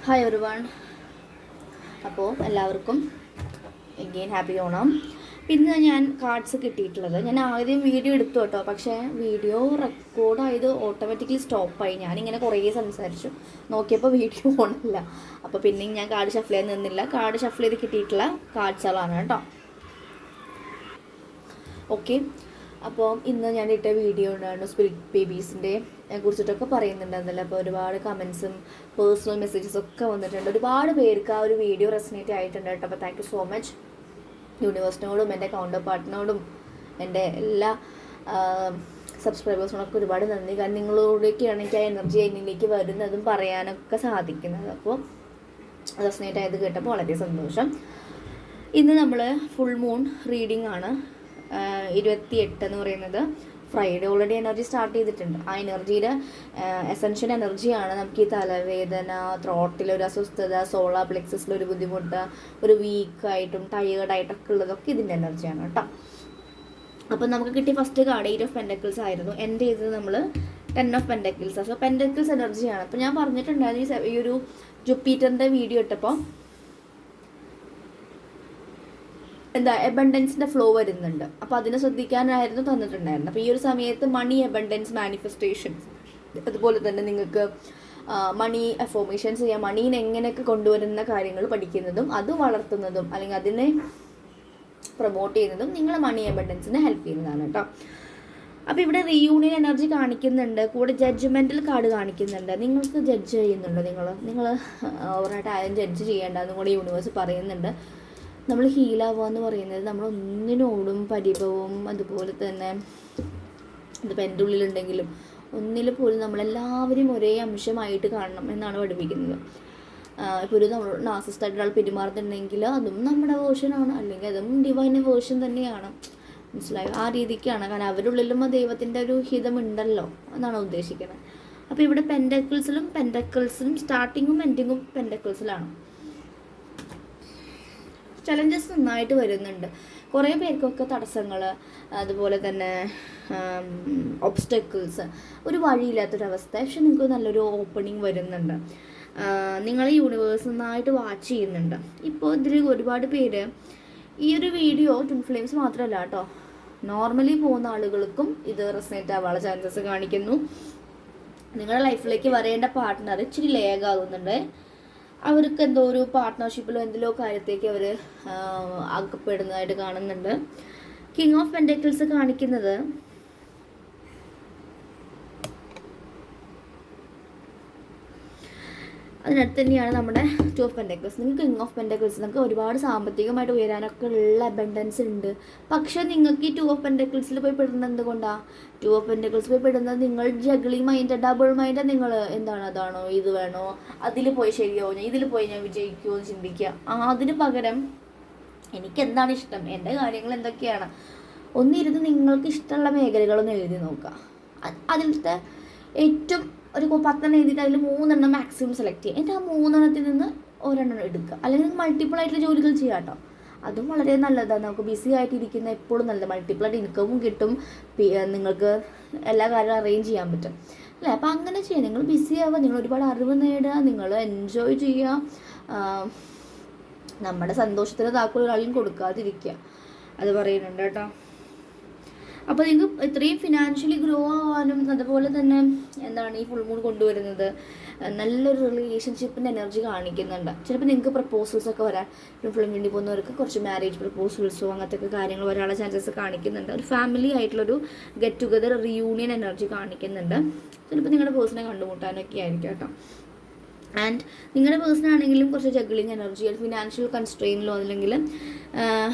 Hi everyone. അപ്പോൾ എല്ലാവർക്കും again happy Onam. പിന്നെ ഞാൻ കാർഡ്സ് കിട്ടിയിട്ടുള്ളത്, ഞാൻ ആദ്യം വീഡിയോ എടുത്തു കേട്ടോ, പക്ഷേ വീഡിയോ റെക്കോർഡായത് ഓട്ടോമാറ്റിക്കലി സ്റ്റോപ്പായി. ഞാനിങ്ങനെ കുറേ സംസാരിച്ചു, നോക്കിയപ്പോൾ വീഡിയോ ഓണല്ല. അപ്പോൾ പിന്നെയും ഞാൻ കാർഡ് ഷഫിൾ ചെയ്യാൻ നിന്നില്ല. കാർഡ് ഷഫിൾ ചെയ്ത് കിട്ടിയിട്ടുള്ള കാർഡ്സുകളാണ് കേട്ടോ. ഓക്കെ, അപ്പോൾ ഇന്ന് ഞാൻ ഇട്ട വീഡിയോ ഉണ്ടായിരുന്നു സ്പിരിറ്റ് ബേബീസിൻ്റെ കുറിച്ചിട്ടൊക്കെ പറയുന്നുണ്ടായിരുന്നല്ലോ. അപ്പോൾ ഒരുപാട് കമൻസും പേഴ്സണൽ മെസ്സേജസും ഒക്കെ വന്നിട്ടുണ്ട്. ഒരുപാട് പേർക്ക് ആ ഒരു വീഡിയോ റെസനേറ്റ് ആയിട്ടുണ്ട് കേട്ടോ. അപ്പോൾ താങ്ക് യു സോ മച്ച് യൂണിവേഴ്സിനോടും എൻ്റെ കൗണ്ടർ പാർട്ടിനോടും എൻ്റെ എല്ലാ സബ്സ്ക്രൈബേഴ്സിനൊക്കെ ഒരുപാട് നന്ദി. കാരണം നിങ്ങളോടൊക്കെയാണ് എനിക്ക് ആ എനർജി എന്നിലേക്ക് വരുന്നതും പറയാനൊക്കെ സാധിക്കുന്നത്. അപ്പോൾ റെസനേറ്റ് ആയത് കേട്ടപ്പോൾ വളരെ സന്തോഷം. ഇന്ന് നമ്മൾ ഫുൾ മൂൺ റീഡിംഗ് ആണ്. 28 എന്ന് പറയുന്നത് ഫ്രൈഡേ. ഓൾറെഡി എനർജി സ്റ്റാർട്ട് ചെയ്തിട്ടുണ്ട്. ആ എനർജിയുടെ എസെൻഷ്യൽ എനർജിയാണ് നമുക്ക് ഈ തലവേദന, ത്രോട്ടിലൊരു അസ്വസ്ഥത, സോളാർ പ്ലെക്സസിലൊരു ബുദ്ധിമുട്ട്, ഒരു വീക്കായിട്ടും ടയേർഡായിട്ടൊക്കെ ഉള്ളതൊക്കെ ഇതിൻ്റെ എനർജിയാണ് കേട്ടോ. അപ്പം നമുക്ക് കിട്ടിയ ഫസ്റ്റ് കാർഡ് 8 ഓഫ് പെൻറ്റക്കിൾസ് ആയിരുന്നു. എൻ്റെ ചെയ്തത് നമ്മൾ 10 ഓഫ് പെൻറ്റക്കിൾസ്. അപ്പോൾ പെൻറ്റക്കിൾസ് എനർജിയാണ്. അപ്പോൾ ഞാൻ പറഞ്ഞിട്ടുണ്ടായിരുന്നു ഈ ഒരു ജുപ്പിറ്ററിൻ്റെ വീഡിയോ ഇട്ടപ്പോൾ എന്താ എബണ്ടൻസിൻ്റെ ഫ്ലോ വരുന്നുണ്ട്. അപ്പോൾ അതിനെ ശ്രദ്ധിക്കാനായിരുന്നു തന്നിട്ടുണ്ടായിരുന്നു. അപ്പോൾ ഈ ഒരു സമയത്ത് മണി എബണ്ടൻസ് മാനിഫെസ്റ്റേഷൻസ്, അതുപോലെ തന്നെ നിങ്ങൾക്ക് മണി അഫോർമേഷൻസ് ചെയ്യാം, മണീനെ എങ്ങനെയൊക്കെ കൊണ്ടുവരുന്ന കാര്യങ്ങൾ പഠിക്കുന്നതും അത് വളർത്തുന്നതും അല്ലെങ്കിൽ അതിനെ പ്രൊമോട്ട് ചെയ്യുന്നതും നിങ്ങളെ മണി എബണ്ടൻസിനെ ഹെൽപ്പ് ചെയ്യുന്നതാണ് കേട്ടോ. അപ്പോൾ ഇവിടെ റീയൂണിയൻ എനർജി കാണിക്കുന്നുണ്ട്, കൂടെ ജഡ്ജ്മെൻറ്റൽ കാർഡ് കാണിക്കുന്നുണ്ട്. നിങ്ങൾക്ക് ജഡ്ജ് ചെയ്യുന്നുണ്ടോ? നിങ്ങൾ ഓവറായിട്ട് ആരും ജഡ്ജ് ചെയ്യേണ്ടെന്നും കൂടെ യൂണിവേഴ്സ് പറയുന്നുണ്ട്. നമ്മൾ ഹീലാവുക എന്ന് പറയുന്നത് നമ്മൾ ഒന്നിനോടും പരിഭവവും അതുപോലെ തന്നെ ഇതിപ്പോൾ എൻ്റെ ഉള്ളിലുണ്ടെങ്കിലും ഒന്നിൽ പോലും നമ്മളെല്ലാവരും ഒരേ അംശമായിട്ട് കാണണം എന്നാണ് പഠിപ്പിക്കുന്നത്. ഇപ്പോൾ ഒരു നമ്മൾ നാർസിസ്റ്റായിട്ട് ഒരാൾ പെരുമാറുന്നുണ്ടെങ്കിൽ അതും നമ്മുടെ വേർഷനാണ്, അല്ലെങ്കിൽ അതും ഡിവൈൻ വേർഷൻ തന്നെയാണ്. മനസ്സിലായോ? ആ രീതിക്കാണ്. കാരണം അവരുടെ ഉള്ളിലും ആ ദൈവത്തിൻ്റെ ഒരു ഹിതമുണ്ടല്ലോ എന്നാണ് ഉദ്ദേശിക്കുന്നത്. അപ്പോൾ ഇവിടെ പെൻറ്റക്കിൾസിലും സ്റ്റാർട്ടിങ്ങും എൻഡിങ്ങും പെൻറ്റക്കിൾസിലാണ്. ചലഞ്ചസ് നന്നായിട്ട് വരുന്നുണ്ട്. കുറേ പേർക്കൊക്കെ തടസ്സങ്ങൾ, അതുപോലെ തന്നെ ഒബ്സ്റ്റക്കിൾസ്, ഒരു വഴിയില്ലാത്തൊരവസ്ഥ. പക്ഷെ നിങ്ങൾക്ക് നല്ലൊരു ഓപ്പണിങ് വരുന്നുണ്ട്. നിങ്ങളെ യൂണിവേഴ്സ് നന്നായിട്ട് വാച്ച് ചെയ്യുന്നുണ്ട്. ഇപ്പോൾ ഇതിൽ ഒരുപാട് പേര് ഈ ഒരു വീഡിയോ ട്വിൻ ഫ്ലെയിംസ് മാത്രമല്ല കേട്ടോ, നോർമലി പോകുന്ന ആളുകൾക്കും ഇത് റെസനേറ്റ് ആവാനുള്ള ചാൻസസ് കാണിക്കുന്നു. നിങ്ങളുടെ ലൈഫിലേക്ക് വരേണ്ട പാർട്ട്ണർ ഇച്ചിരി ലേഗ് ആകുന്നുണ്ട്. അവർക്ക് എന്തോ ഒരു പാർട്ട്ണർഷിപ്പിലോ എന്തിലോ കാര്യത്തേക്ക് അവർ അകപ്പെടുന്നതായിട്ട് കാണുന്നുണ്ട്. കിങ് ഓഫ് പെൻറ്റക്കിൾസ് കാണിക്കുന്നത് അതിനടുത്ത് തന്നെയാണ് നമ്മുടെ 2 ഓഫ് പെൻറ്റക്കിൾസ്. നിങ്ങൾക്ക് കിങ് ഓഫ് പെൻറ്റക്കിൾസ് നിങ്ങൾക്ക് ഒരുപാട് സാമ്പത്തികമായിട്ട് ഉയരാനൊക്കെ ഉള്ള അബണ്ടൻസ് ഉണ്ട്. പക്ഷേ നിങ്ങൾക്ക് ഈ 2 ഓഫ് പെൻറ്റക്കിൾസിൽ പോയി പെടുന്നത് എന്തുകൊണ്ടാണ്? 2 ഓഫ് പെൻറ്റക്കിൾസ് പോയി പെടുന്നത് നിങ്ങൾ ജഗ്ലിംഗ് മൈൻഡ്, ഡബിൾ മൈൻഡ്. നിങ്ങൾ എന്താണ്, അതാണോ ഇത് വേണോ, അതിൽ പോയി ശരിയാവോ, ഇതിൽ പോയി ഞാൻ വിജയിക്കുമോ എന്ന് ചിന്തിക്കുക. അതിന് പകരം എനിക്ക് എന്താണ് ഇഷ്ടം, എൻ്റെ കാര്യങ്ങൾ എന്തൊക്കെയാണ്, ഒന്നിരുന്ന് നിങ്ങൾക്ക് ഇഷ്ടമുള്ള മേഖലകളൊന്ന് എഴുതി നോക്കുക. അതിലത്തെ ഏറ്റവും ഒരു 10 എഴുതിയിട്ട് അതിൽ 3 മാക്സിമം സെലക്ട് ചെയ്യുക. എന്നിട്ട് ആ 3 നിന്ന് ഒരെണ്ണം എടുക്കുക. അല്ലെങ്കിൽ മൾട്ടിപ്പിൾ ആയിട്ടുള്ള ജോലികൾ ചെയ്യാം കേട്ടോ. അതും വളരെ നല്ലതാണ്. നമുക്ക് ബിസി ആയിട്ടിരിക്കുന്ന എപ്പോഴും നല്ലത്. മൾട്ടിപ്പിൾ ആയിട്ട് ഇൻകമും കിട്ടും, നിങ്ങൾക്ക് എല്ലാ കാര്യവും അറേഞ്ച് ചെയ്യാൻ പറ്റും അല്ലേ. അപ്പോൾ അങ്ങനെ ചെയ്യുക. നിങ്ങൾ ബിസി ആവുക, നിങ്ങൾ ഒരുപാട് അറിവ് നേടുക, നിങ്ങൾ എൻജോയ് ചെയ്യുക. നമ്മുടെ സന്തോഷത്തിന് താക്കോൽ ഒരാളും കൊടുക്കാതിരിക്കുക. അത് പറയുന്നുണ്ട് കേട്ടോ. അപ്പോൾ നിങ്ങൾക്ക് ഇത്രയും ഫിനാൻഷ്യലി ഗ്രോ ആവാനും അതുപോലെ തന്നെ എന്താണ് ഈ ഫുൾ മൂൺ കൊണ്ടുവരുന്നത് നല്ലൊരു റിലേഷൻഷിപ്പിൻ്റെ എനർജി കാണിക്കുന്നുണ്ട്. ചിലപ്പോൾ നിങ്ങൾക്ക് പ്രപ്പോസൽസൊക്കെ വരാൻ, ഫിലിം വേണ്ടി പോകുന്നവർക്ക് കുറച്ച് മാരേജ് പ്രപ്പോസൽസോ അങ്ങനത്തെ കാര്യങ്ങൾ വരാനുള്ള ചാൻസസ് കാണിക്കുന്നുണ്ട്. ഒരു ഫാമിലി ആയിട്ടുള്ളൊരു ഗെറ്റ് ടുഗദർ റിയൂണിയൻ എനർജി കാണിക്കുന്നുണ്ട്. ചിലപ്പോൾ നിങ്ങളുടെ പേഴ്സണെ കണ്ടുമുട്ടാനൊക്കെ ആയിരിക്കും കേട്ടോ. ആൻഡ് നിങ്ങളുടെ പേഴ്സണാണെങ്കിലും കുറച്ച് ജഗ്ലിങ് എനർജി, ഫിനാൻഷ്യൽ കൺസ്ട്രെയിനിലോ അല്ലെങ്കിൽ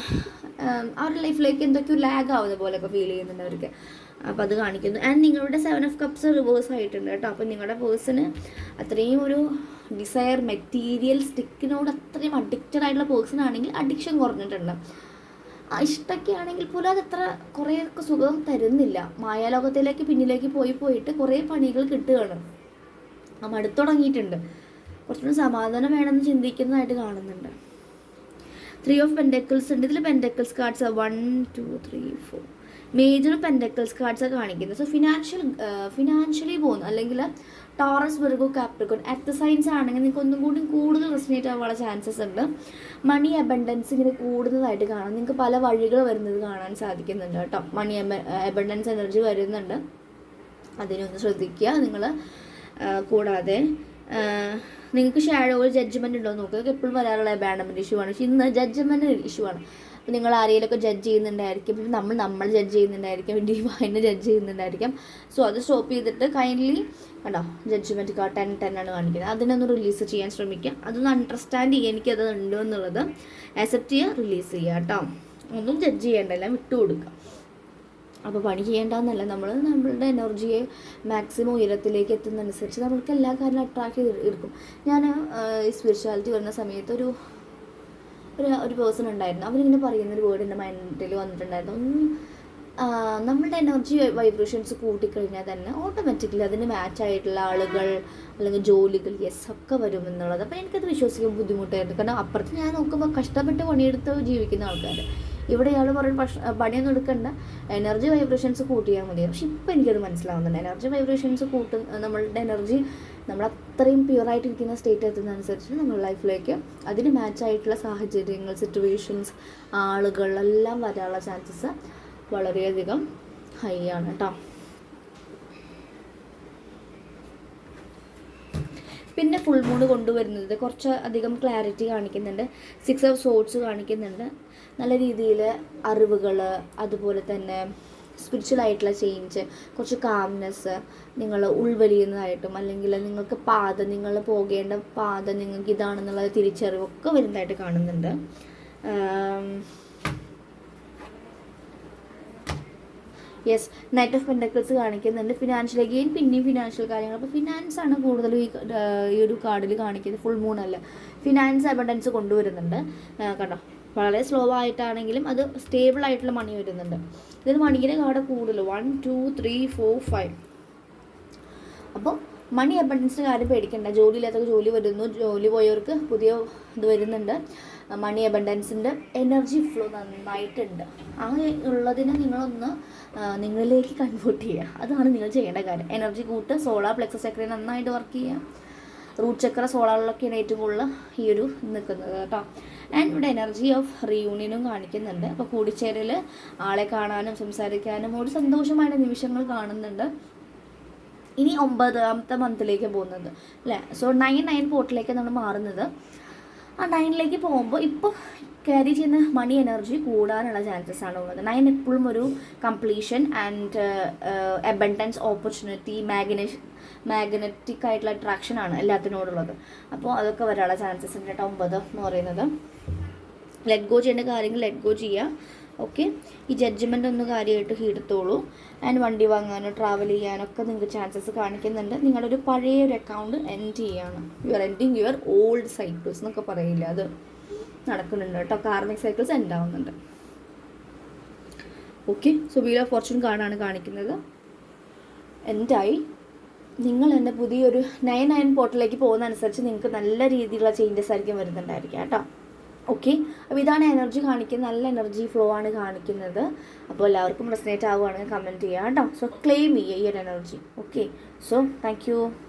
അവരുടെ ലൈഫിലേക്ക് എന്തൊക്കെയോ ലാഗ് ആവുന്ന പോലെയൊക്കെ ഫീൽ ചെയ്യുന്നുണ്ട് അവർക്ക്. അപ്പോൾ അത് കാണിക്കുന്നു. ആൻഡ് നിങ്ങളുടെ 7 ഓഫ് കപ്സ് റിവേഴ്സ് ആയിട്ടുണ്ട് കേട്ടോ. അപ്പോൾ നിങ്ങളുടെ പേഴ്സണ് അത്രയും ഒരു ഡിസയർ, മെറ്റീരിയൽ സ്റ്റിക്കിനോട് അത്രയും അഡിക്റ്റഡ് ആയിട്ടുള്ള പേഴ്സൺ ആണെങ്കിൽ അഡിക്ഷൻ കുറഞ്ഞിട്ടുണ്ട്. ഇഷ്ടമൊക്കെ ആണെങ്കിൽ പോലും അതത്ര കുറേയൊക്കെ സുഖം തരുന്നില്ല. മായാലോകത്തിലേക്ക് പിന്നിലേക്ക് പോയിട്ട് കുറേ പണികൾ കിട്ടുകയാണ്. മടുത്തു തുടങ്ങിയിട്ടുണ്ട്. കുറച്ചുകൂടി സമാധാനം വേണമെന്ന് ചിന്തിക്കുന്നതായിട്ട് കാണുന്നുണ്ട്. 3 ഓഫ് പെൻറ്റക്കിൾസ് ഉണ്ട്. ഇതിൽ പെൻറ്റക്കിൾസ് കാർഡ്സ് 1 2 3 4 മേജർ പെൻഡക്കിൾസ് കാർഡ്സാണ് കാണിക്കുന്നത്. സോ ഫിനാൻഷ്യലി പോകുന്നു, അല്ലെങ്കിൽ Taurus, Virgo, Capricorn earth signs ആണെങ്കിൽ നിങ്ങൾക്ക് ഒന്നും കൂടി കൂടുതൽ റെസിനേറ്റ് ആവാനുള്ള ചാൻസസ് ഉണ്ട്. മണി അബണ്ടൻസ് ഇങ്ങനെ കൂടുന്നതായിട്ട് കാണാം. നിങ്ങൾക്ക് പല വഴികൾ വരുന്നത് കാണാൻ സാധിക്കുന്നുണ്ട് കേട്ടോ. മണി അബണ്ടൻസ് എനർജി വരുന്നുണ്ട്, അതിനൊന്ന് ശ്രദ്ധിക്കുക നിങ്ങൾ. കൂടാതെ നിങ്ങൾക്ക് ഷാഡോയിൽ ജഡ്ജ്മെൻറ്റ് ഉണ്ടോ എന്ന് നോക്കുക. എപ്പോഴും വരാറുള്ള അബാൻഡൻമെൻറ്റ് ഇഷ്യൂ ആണ്, പക്ഷേ ഇന്ന് ജഡ്ജ്മെൻറ്റ് ഇഷ്യൂ ആണ്. അപ്പോൾ നിങ്ങൾ ആരെങ്കിലുമൊക്കെ ജഡ്ജ് ചെയ്യുന്നുണ്ടായിരിക്കും, പിന്നെ നമ്മൾ ജഡ്ജ് ചെയ്യുന്നുണ്ടായിരിക്കും, ഡിവൈനെ ജഡ്ജ് ചെയ്യുന്നുണ്ടായിരിക്കും. സോ അത് സ്റ്റോപ്പ് ചെയ്തിട്ട് കൈൻഡ്ലി കണ്ടോ ജഡ്ജ്മെൻറ്റ് 10 ആണ് കാണിക്കുന്നത്, അതിനൊന്ന് റിലീസ് ചെയ്യാൻ ശ്രമിക്കുക. അതൊന്ന് അണ്ടർസ്റ്റാൻഡ് ചെയ്യുക, എനിക്കത് ഉണ്ടോ എന്നുള്ളത് ആക്സെപ്റ്റ് ചെയ്യുക, റിലീസ് ചെയ്യുക കേട്ടോ. ഒന്നും ജഡ്ജ് ചെയ്യേണ്ടല്ല, വിട്ടുകൊടുക്കുക. അപ്പോൾ പണി ചെയ്യേണ്ടതെന്നല്ല, നമ്മളുടെ എനർജിയെ മാക്സിമം ഉയരത്തിലേക്ക് എത്തുന്നതനുസരിച്ച് നമ്മൾക്ക് എല്ലാ കാര്യങ്ങളും അട്രാക്ട് ചെയ്തെടുക്കും. ഞാൻ ഈ സ്പിരിച്വാലിറ്റി വരുന്ന സമയത്ത് ഒരു പേഴ്സൺ ഉണ്ടായിരുന്നു, അവരിങ്ങനെ പറയുന്നൊരു വേർഡ് എൻ്റെ മൈൻഡിൽ വന്നിട്ടുണ്ടായിരുന്നു. നമ്മളുടെ എനർജി വൈബ്രേഷൻസ് കൂട്ടിക്കഴിഞ്ഞാൽ തന്നെ ഓട്ടോമാറ്റിക്കലി അതിന് മാച്ചായിട്ടുള്ള ആളുകൾ അല്ലെങ്കിൽ ജോലികൾ ഒക്കെ വരും എന്നുള്ളത്. അപ്പോൾ എനിക്കത് വിശ്വസിക്കാൻ ബുദ്ധിമുട്ടായിരുന്നു. കാരണം അപ്പുറത്ത് ഞാൻ നോക്കുമ്പോൾ കഷ്ടപ്പെട്ട് പണിയെടുത്ത് ജീവിക്കുന്ന ആൾക്കാർ, ഇവിടെ ഇയാൾ പറയുന്ന പണിയൊന്നും എടുക്കണ്ട, എനർജി വൈബ്രേഷൻസ് കൂട്ടിയാൽ മതി. പക്ഷെ ഇപ്പോൾ എനിക്കത് മനസ്സിലാവുന്നുണ്ട്, എനർജി വൈബ്രേഷൻസ് നമ്മളുടെ എനർജി നമ്മൾ അത്രയും പ്യുവറായിട്ടിരിക്കുന്ന സ്റ്റേറ്റ് എത്തുന്നതനുസരിച്ച് നമ്മുടെ ലൈഫിലേക്ക് അതിന് മാച്ചായിട്ടുള്ള സാഹചര്യങ്ങൾ, സിറ്റുവേഷൻസ്, ആളുകൾ എല്ലാം വരാനുള്ള ചാൻസസ് വളരെയധികം ഹൈ ആണ് കേട്ടോ. പിന്നെ ഫുൾ മൂൺ കൊണ്ടുവരുന്നത് കുറച്ച് അധികം ക്ലാരിറ്റി കാണിക്കുന്നുണ്ട്, 6 ഓഫ് സോർഡ്സ് കാണിക്കുന്നുണ്ട്, നല്ല രീതിയിൽ അറിവുകൾ, അതുപോലെ തന്നെ സ്പിരിച്വൽ ആയിട്ടുള്ള ചേഞ്ച്, കുറച്ച് കാംനെസ്, നിങ്ങൾ ഉൾവലിയുന്നതായിട്ടും അല്ലെങ്കിൽ നിങ്ങൾക്ക് നിങ്ങൾ പോകേണ്ട പാത നിങ്ങൾക്ക് ഇതാണെന്നുള്ള തിരിച്ചറിവൊക്കെ വരുന്നതായിട്ട് കാണുന്നുണ്ട്. യെസ്, നൈറ്റ് ഓഫ് പെൻഡക്കിൾസ് കാണിക്കുന്നുണ്ട്. ഫിനാൻഷ്യൽ അഗെയിൻ പിന്നെയും ഫിനാൻഷ്യൽ കാര്യങ്ങൾ. അപ്പോൾ ഫിനാൻസ് ആണ് കൂടുതലും ഈ ഒരു കാർഡിൽ കാണിക്കുന്നത്. ഫുൾ മൂൺ അല്ല, ഫിനാൻസ് അബണ്ടൻസ് കൊണ്ടുവരുന്നുണ്ട്. കണ്ടോ, വളരെ സ്ലോ ആയിട്ടാണെങ്കിലും അത് സ്റ്റേബിൾ ആയിട്ടുള്ള മണി വരുന്നുണ്ട്. ഇതിന് മണിയുടെ കാർഡ് കൂടുതൽ 1 2 3 4 5. അപ്പോൾ മണി അബണ്ടൻസിൻ്റെ കാര്യം പേടിക്കണ്ട. ജോലിയില്ലാത്തവർക്ക് ജോലി വരുന്നു, ജോലി പോയവർക്ക് പുതിയ ഇത് വരുന്നുണ്ട്. മണി അബണ്ടൻസിൻ്റെ എനർജി ഫ്ലോ നന്നായിട്ടുണ്ട്. ആ ഉള്ളതിനെ നിങ്ങളൊന്ന് നിങ്ങളിലേക്ക് കൺവേർട്ട് ചെയ്യുക, അതാണ് നിങ്ങൾ ചെയ്യേണ്ട കാര്യം. എനർജി കൂട്ട്, സോളാർ പ്ലെക്സസ് ചക്ര നന്നായിട്ട് വർക്ക് ചെയ്യുക. റൂട്ട് ചക്ര സോളാറിലൊക്കെയാണ് ഏറ്റവും കൂടുതൽ ഈ ഒരു നിൽക്കുന്നത് കേട്ടോ. ആൻഡ് ഇവിടെ എനർജി ഓഫ് റീയൂണിയനും കാണിക്കുന്നുണ്ട്. അപ്പോൾ കൂടിച്ചേരൽ, ആളെ കാണാനും സംസാരിക്കാനും ഒരു സന്തോഷമായ നിമിഷങ്ങൾ കാണുന്നുണ്ട്. ഇനി 9ാമത്തെ മന്തിലേക്ക് പോകുന്നത് അല്ലേ. സോ 9 പോർട്ടിലേക്ക് നമ്മൾ മാറുന്നത്. ആ 9ലേക്ക് പോകുമ്പോൾ ഇപ്പോൾ ക്യാരി ചെയ്യുന്ന മണി എനർജി കൂടാനുള്ള ചാൻസസ് ആണ് ഉള്ളത്. 9 എപ്പോഴും ഒരു completion and abundance, opportunity, magnetic ആയിട്ടുള്ള അട്രാക്ഷൻ ആണ് എല്ലാത്തിനോടുള്ളത്. അപ്പോൾ അതൊക്കെ വരാനുള്ള ചാൻസസ് ഉണ്ട് കേട്ടോ. 9 എന്ന് പറയുന്നത് ലെറ്റ് ഗോ ചെയ്യേണ്ട കാര്യങ്ങൾ ലെറ്റ് ഗോ ചെയ്യുക. ഓക്കെ, ഈ ജഡ്ജ്മെൻ്റ് ഒന്ന് കാര്യമായിട്ട് എടുത്തോളൂ. ആൻഡ് വണ്ടി വാങ്ങാനോ ട്രാവൽ ചെയ്യാനൊക്കെ നിങ്ങൾക്ക് ചാൻസസ് കാണിക്കുന്നുണ്ട്. നിങ്ങളൊരു പഴയ ഒരു അക്കൗണ്ട് എൻഡ് ചെയ്യാണ്. You are ending your old cycles എന്നൊക്കെ പറയില്ല, അത് നടക്കുന്നുണ്ട് കേട്ടോ. കാർമിക് സൈക്കിൾസ് എൻഡ് ആവുന്നുണ്ട്. Okay, so wheel of Fortune കാർഡാണ് കാണിക്കുന്നത്. എൻഡായി. നിങ്ങൾ തന്നെ പുതിയൊരു 9 പോർട്ടിലേക്ക് പോകുന്ന അനുസരിച്ച് നിങ്ങൾക്ക് നല്ല രീതിയിലുള്ള ചേഞ്ചസ് ആയിരിക്കും വരുന്നുണ്ടായിരിക്കുക കേട്ടോ. ഓക്കെ, അപ്പോൾ ഇതാണ് എനർജി കാണിക്കുന്നത്, നല്ല എനർജി ഫ്ലോ ആണ് കാണിക്കുന്നത്. അപ്പോൾ എല്ലാവർക്കും റെസനേറ്റ് ആവുകയാണെങ്കിൽ കമൻറ്റ് ചെയ്യാം കേട്ടോ. സോ ക്ലെയിം ചെയ്യുക ഈ ഒരു energy. Okay, so thank you.